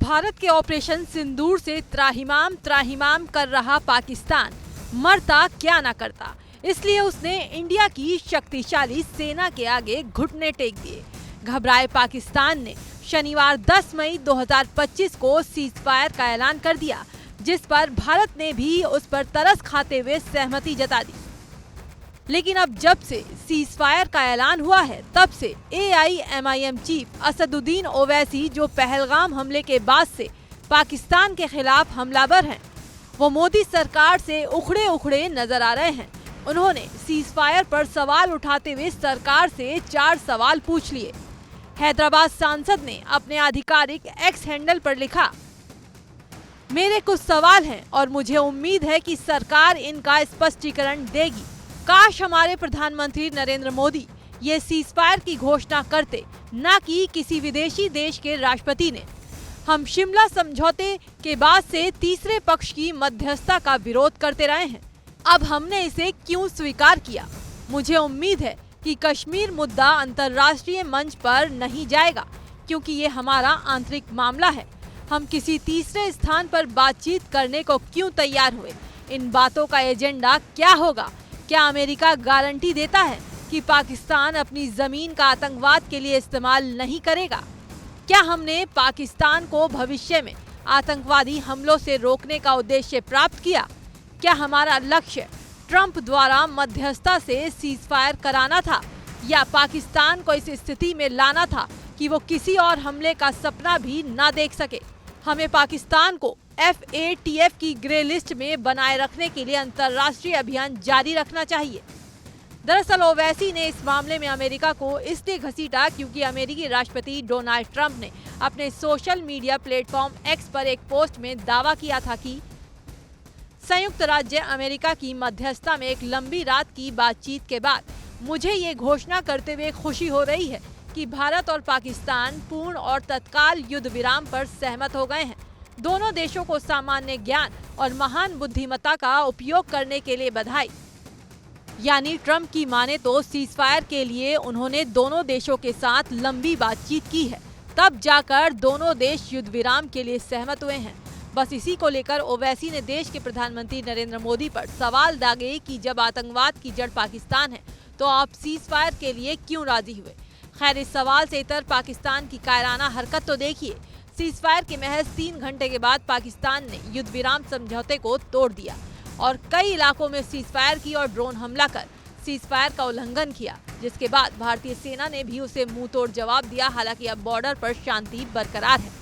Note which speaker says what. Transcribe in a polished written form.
Speaker 1: भारत के ऑपरेशन सिंदूर से त्राहिमाम त्राहिमाम कर रहा पाकिस्तान मरता क्या न करता, इसलिए उसने इंडिया की शक्तिशाली सेना के आगे घुटने टेक दिए। घबराए पाकिस्तान ने शनिवार 10 मई 2025 को सीजफायर का ऐलान कर दिया, जिस पर भारत ने भी उस पर तरस खाते हुए सहमति जता दी। लेकिन अब जब से सीजफायर का ऐलान हुआ है, तब से AIMIM चीफ असदुद्दीन ओवैसी, जो पहलगाम हमले के बाद से पाकिस्तान के खिलाफ हमलावर हैं, वो मोदी सरकार से उखड़े उखड़े नजर आ रहे हैं। उन्होंने सीजफायर पर सवाल उठाते हुए सरकार से 4 सवाल पूछ लिए। हैदराबाद सांसद ने अपने आधिकारिक एक्स हैंडल पर लिखा, मेरे कुछ सवाल हैं और मुझे उम्मीद है कि सरकार इनका स्पष्टीकरण देगी। काश हमारे प्रधानमंत्री नरेंद्र मोदी ये सीजफायर की घोषणा करते, न कि किसी विदेशी देश के राष्ट्रपति ने। हम शिमला समझौते के बाद से तीसरे पक्ष की मध्यस्थता का विरोध करते रहे हैं। अब हमने इसे क्यों स्वीकार किया? मुझे उम्मीद है कि कश्मीर मुद्दा अंतर्राष्ट्रीय मंच पर नहीं जाएगा, क्योंकि ये हमारा आंतरिक मामला है। हम किसी तीसरे स्थान पर बातचीत करने को क्यों तैयार हुए? इन बातों का एजेंडा क्या होगा? क्या अमेरिका गारंटी देता है कि पाकिस्तान अपनी जमीन का आतंकवाद के लिए इस्तेमाल नहीं करेगा? क्या हमने पाकिस्तान को भविष्य में आतंकवादी हमलों से रोकने का उद्देश्य प्राप्त किया? क्या हमारा लक्ष्य ट्रंप द्वारा मध्यस्थता से सीजफायर कराना था, या पाकिस्तान को इस स्थिति में लाना था कि वो किसी और हमले का सपना भी ना देख सके? हमें पाकिस्तान को FATF की ग्रे लिस्ट में बनाए रखने के लिए अंतर्राष्ट्रीय अभियान जारी रखना चाहिए। दरअसल ओवैसी ने इस मामले में अमेरिका को इसलिए घसीटा क्योंकि अमेरिकी राष्ट्रपति डोनाल्ड ट्रंप ने अपने सोशल मीडिया प्लेटफॉर्म X पर एक पोस्ट में दावा किया था कि संयुक्त राज्य अमेरिका की मध्यस्थता में एक लंबी रात की बातचीत के बाद मुझे ये घोषणा करते हुए खुशी हो रही है कि भारत और पाकिस्तान पूर्ण और तत्काल युद्ध विराम पर सहमत हो गए हैं। दोनों देशों को सामान्य ज्ञान और महान बुद्धिमत्ता का उपयोग करने के लिए बधाई। यानी ट्रंप की माने तो सीजफायर के लिए उन्होंने दोनों देशों के साथ लंबी बातचीत की है, तब जाकर दोनों देश युद्ध विराम के लिए सहमत हुए हैं। बस इसी को लेकर ओवैसी ने देश के प्रधानमंत्री नरेंद्र मोदी पर सवाल दागे कि जब आतंकवाद की जड़ पाकिस्तान है, तो आप सीजफायर के लिए क्यों राजी हुए? खैर, इस सवाल से इतर पाकिस्तान की कायराना हरकत तो देखिए। सीजफायर के महज 3 घंटे के बाद पाकिस्तान ने युद्ध विराम समझौते को तोड़ दिया और कई इलाकों में सीजफायर की और ड्रोन हमला कर सीजफायर का उल्लंघन किया, जिसके बाद भारतीय सेना ने भी उसे मुंहतोड़ जवाब दिया। हालांकि अब बॉर्डर पर शांति बरकरार है।